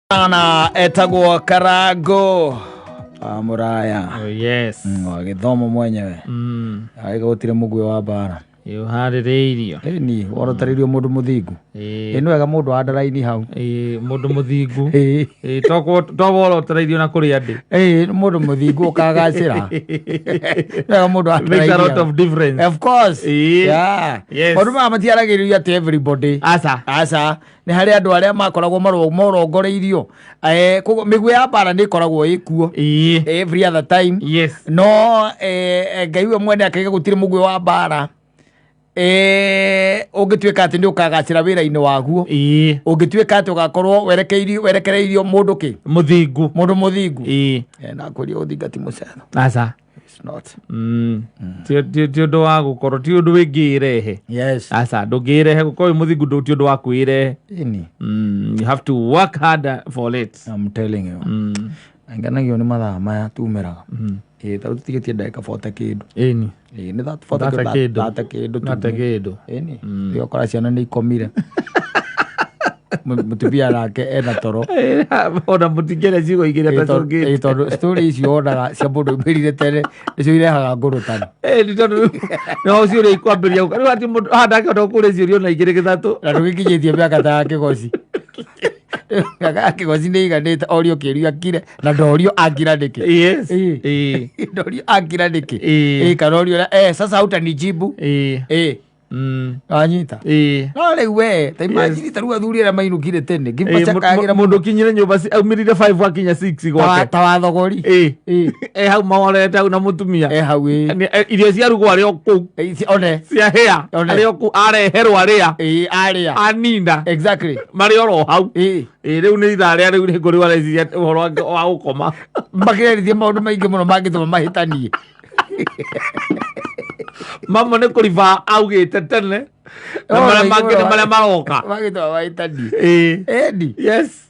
Ana etagwo Karago Muraya. Oh yes. Githomo mwenyewe. Aiga gutire mugwe wa bara. Yuharireirio. Ni worotareirio mundu muthingu. Ino wega mundu wa ndaraini hau. Mundu muthingu. Togorotareirio na kuri andi. Mundu muthingu ukagacira. Wega mundu wa ndaraini. There's a lot of difference. Of course. Yeah. Yes. Mundu matiaragiririo ati everybody. Asa. Ni hari andu aria makoragwo marongoreirio migwe ya bara ni koragwo ikuo every other time. Yes. No ngaiwe mwene akaiga gutire mugwe wa bara ungituika ati ni ukagacira wira-ini waguo ungituika ati ugakorwo werekereirio mundu ki muthingu na kuria uthingati mucero asa it's not ti undu wa gukorwo ti undu wingirehe. Yes. Asa ndungirehe gukorwo muthingu ndu ti undu wa kwirehe. You have to work harder for it. I'm telling you. Nganagio ni mathaa maya tumeraga tau tutigetie ndagika 40 kindu ni that 40 kindu ni okora ciana ni ikomire mutubia nake ena toro ona mutingere cigo igire tatongi tondu story icio onaga cia mundu umirire tene nicio irehaga ngurutani ni tondu no cio ri ikwambiria riu ati mundu handake ndo kure ciurio na igire githatu na ndugikinyitie miaka ta kigoci kigoci ni iganite orio kirio akire na ndorio angira ndiki. Yes. Ndorio angira ndiki kana orio sasa utanijibu anyita no riu we ta imagine taru athuri aria mainukire tene ngipacakagira mundu kinyire nyumba aumirire 5 akinya 6 gwake ta wathogori hau maorete hau na mutumia hau irio cia rugo aria ku one cia hea aria ku areherwo aria aria aninda exactly mari oro hau riu ni ithaa ria riu ni nguri wareciria uhoro wa gukoma makirerithia maundu maingi muno mangituma mahitanie mama ne kuriva augite tene na maria maroka magitwa mahitanie edi. Yes.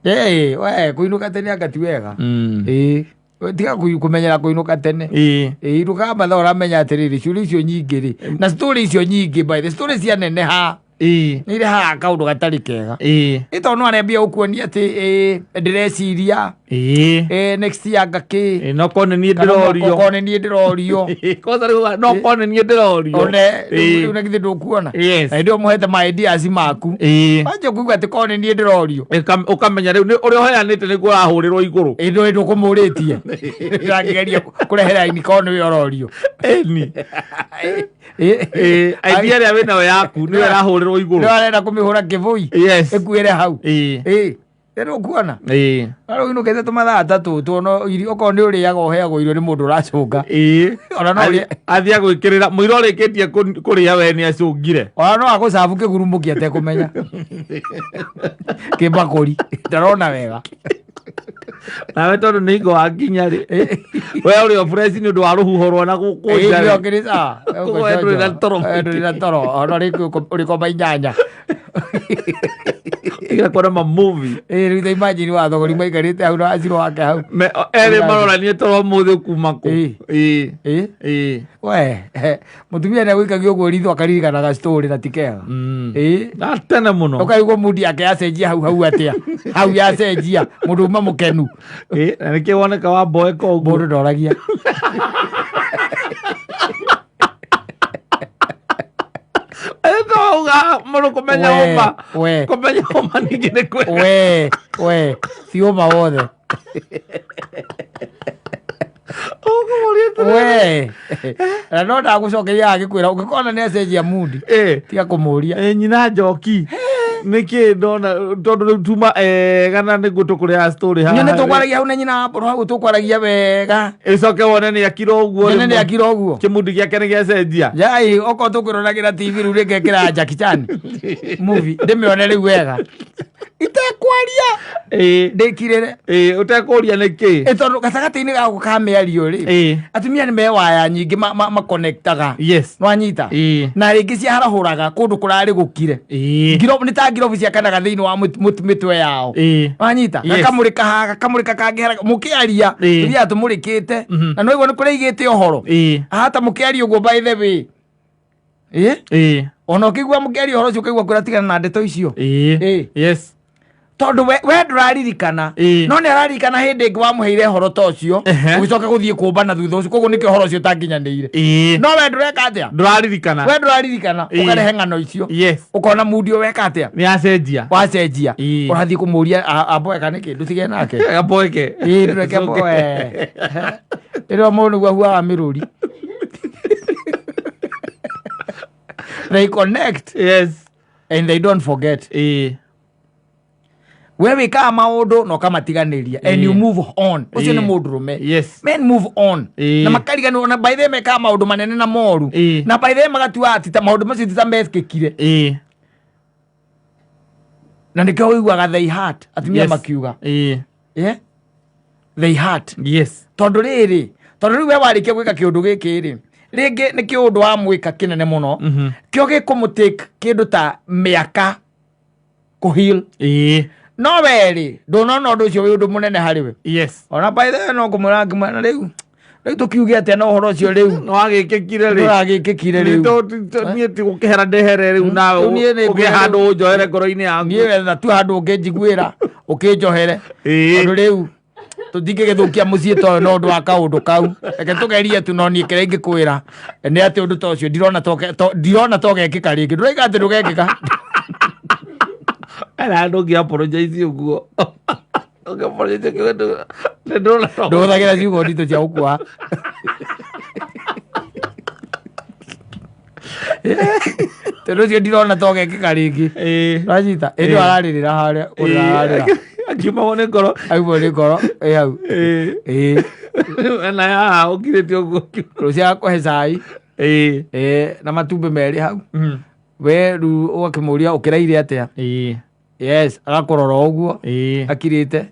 We kuinuka tene agati wega tiga kumenyera kuinuka tene iruka mathaa uramenya atiriri ciuri icio nyingi ri na story icio nyingi by the story cia neneha ni irehaga kaundu gatari kega ito no arembia ukuonia ati ndireciria next year ngaki no kone ni ndirorio kosa no kone ni ndirorio one una kithi ndukuona na ndio muhete my ideas maku wanje kuigua ati kone ni ndirorio ukamenya riu uri oheanite ni kurahurirwo iguru ndio ndukumuritie ngigeria kurehera ini kone wi ororio idea ria wina yaku ni werahurirwo iguru ni arenda kumihura kivui ekuire hau ero kuona aro ino kete tumathaa tatu tuono irio ko ni uriaga uheagwo irio ni mundu uracunga ona no athia gwikirira muiro urikitie kuria we ni acungire ona no agucabu kigurumukia te kumenya kibakuri ndarona wega nawe tondu ni ngo akinya ri we uri o fresh ni ndu wa ruhuho rwa na gukunja ri okirisa nduri na toro ona uri ko mainyanya iga kora ma movie riu ta imagine wa thogori maikarite hau na aciro wake hau ere maroranie toro muthe kuma ku we mutumia ni gwikagio guo ritho akaririkanaga story na tikega tene muno ukaigua mudi yake yacenjia hau atia hau yacenjia mundu uma mukenu na niki woneka wa mboeka uguo mundu ndoragia Etoga muno kumenya uma ningine kwe we si uma wothe we na no ndagucokeria agikwira ungikona ni acenjia mudi tiga kumuria nyina njoki niki ndona tondu tuma gana ni gutukuria story ha nyine tukwaragia hau na nyina mboro hau tukwaragia wega icoke wone ni akiro uguo kimundi giake ni giacenjia jai oko tukwiroragira TV riu ngekira Jackie Chan movie ndimione riu wega itekwaria ndikirire utekuria niki tondu gatagati-ini gaku ka miario ri atumia ni mewaya nyingi makonektaga nwanyita na ringi ciarahuraga kundu kurari gukire ngiro ni ta ngirobu ciakanaga thiini wa mitwe yao nwanyita gakamurika haga kamurika kangihera mukiaria iria tumurikite na no igwo ni kureigite uhoro hata mukiaria uguo by the way ona ukigwa mukiaria uhoro ucio ukigwa kuratigana na ndeto icio yes tondu we nduraririkana no ni araririkana hindi ingi wamuheire horo ta ucio ugicoka guthie kumbana thutha ucio koguo niki horo ucio utanginyanĩire no we ndureka atia we nduraririkana ukarehe ng'ano icio ukona mundio weka atia ni acenjia wacenjia urathie kumuria aboeka niki ndutige nake aboeke ndureke aboe ero mundu gwa huaga miruri they connect and they don't forget we wika maundu no kamatiganiria and you move on ucio ni mundurume men move on na makariganwo na by them meka maundu manene na moru na by them magatua ati maundu macio titamekekire na nikio wiguaga they heart atimia makiuga they heart tondu riri we warikia gwika kiundu giki ri ringi ni kiundu wa mwika kinene muno kio gikumutake kindu ta miaka kuhil no weri ndonona undu ucio wi undu munene hariwe ona by the no kumuranga mwana riu tukiuge atia no horo ucio riu no agikekire riu ni ti gukihera ndehere riu na ugihandu njohere ngoro-ini yaku nie wetha tu handu ngijiguira ukinjohere undu riu tutingigithukia mucii toyo no undu wa kaundu kau reke tugerie tu no nie kire ingikwira ni ati undu ta ucio ndirona togekika ringi nduraiga ati ndugekika Ana ndo gia apologize uguo. Oke apologize kidogo. Ndo ndagira ciugo ndito cia ukua. Tendo cio ndirona togekika ringi. Rajita, ndio araririra haria urarira. Akiuma wone ngoro. Aibo ni ngoro. Hau. Na ya ukirete uguo. Rucia kuhe cai. Na matumbe meri hau. We ru ukimuria ukiraire atia agakurora uguo akirite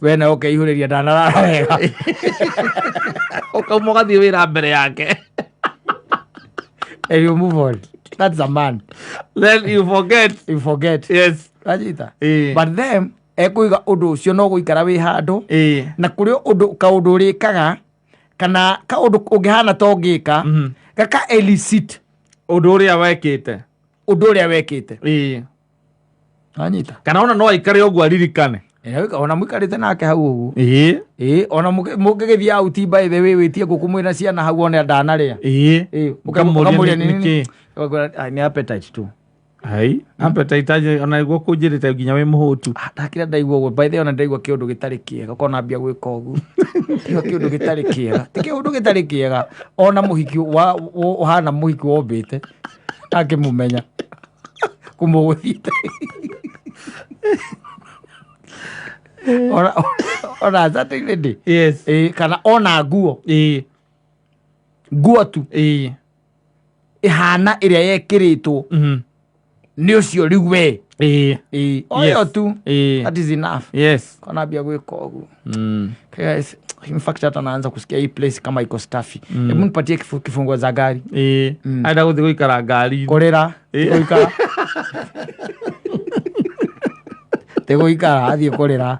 we na ukeihuriria ndanarara wega ukauma gathie wira mbere yake and you move on. That's a man. Then you forget. Rajita. But then ekuiga undu ucio no guikara wi handu na kuri undu kaundu rikaga kana kaundu ungihana tongika gaka elicit undu uria wekite anyita kana ona no ikare uguo aririkane ona muikarite nake hau uguo ona mugigithia out by the way witie gukumwira ciana hau ona ndanaria mukamuria niki ni appetite tu appetite aje ona iguo kunjirite nginya wi muhutu ndakira ndaigua uguo by the way ona ndaigua kiundu gitari kiega kona mbia gwika uguo kiundu gitari kiega ti kiundu gitari kiega ona muhiki wa uhana muhiki wombite akimumenya kumuguthite ona zatire ndi kana ona nguo tu ihana iria yekiritwo ni ucio riu we oyo tu that is enough kana bia gwika uguo guys in fact hata naanza kusikia hii place kama iko staffy hebu nipatie kifungo za gari aida guthi guikara ngari korera guikara tego ikara athie korera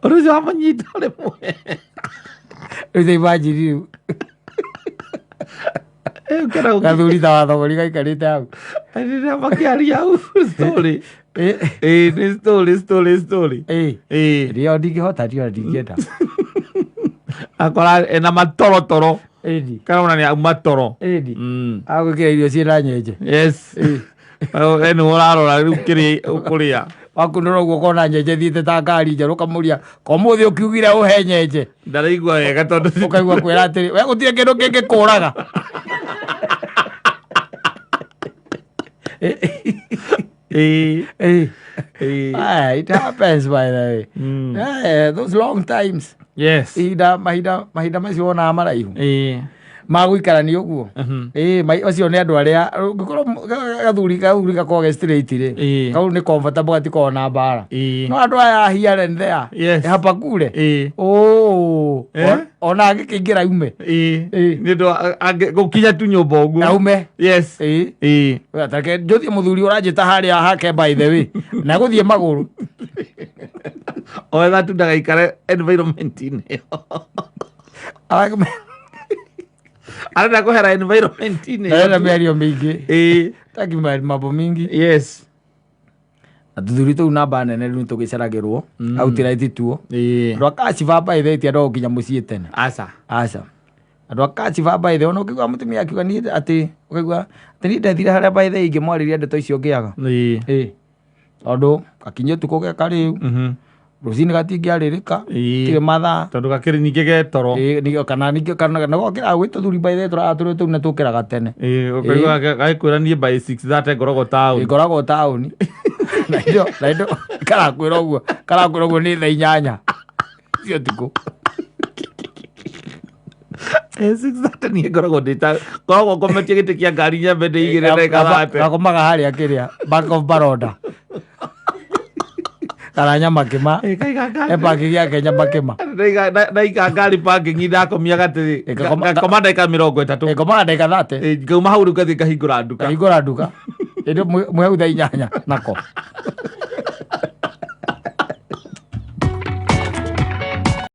uruzi wa manyita ule mwe uze bajiri kathuri ta thogori gaikarite hau ndio makiaria hau story ni story ndio ndingihota ndio ndingenda akora ena matorotoro kana una ni matoro agukira irio ciina nyenje eno urarora riu kiri ukuria wakunora uguo kona nyenje thiite ta ngari njeru kamuria komuthi ukiugire uhe nyenje ndaraigua wega tondu ukaigua kwira atiri we gutire kindu kingi kuraga it happens by the way those long times mahida macio ona maraihu maguikarania uguo macio ni andu aria ngikorwo gathuri gakorwo straight ri kau ni comfortable gatiko na mbara no andu aya here and there hapa kule ona agikingira ume ni ndo gukinya tu nyumba uguo aume atake njuthie muthuri uranjita haria hake by the way na guthie maguru oetha tu ndagaikare environment-ini arenda kuhera environment-ini na mĩario mĩingĩ taki mambo mingi tuthuri tu namba nene riu tugiceragirwo outiraiti tuo andu akaciba baithe itia ndo kinya mucii tene aca andu akaciba baithe ona ukigwa mutumia akiuga ni ati ukigwa ati ni ndethire haria baithe ingi mwariria ndeto icio ngiaga tondu gakinya tuko geka riu rucini gatingiaririka tire mathaa tondu gakiri ningi getoro kana gokira gwita thuri baithe turatura tu na tukiraga tene ukigwa gakwira ni by 6:30 ngoragwo tauni na indo karakwira uguo ni thaa 8 cio tuku 6:30 ni ngoragwo ndita koragwo ngometie giti kia ngari nyambe ndigire ndeka thate gakomaga haria kiria back of baroda karanya makima epaki gia Kenya makima ndaiga ngari parking ithakomia gatiri ngakoma ndagika 30 ngakoma ndagika 30 ngauma hau rĩu ngathi ngahingũra nduka ĩndĩ mwehau thaa 8 nako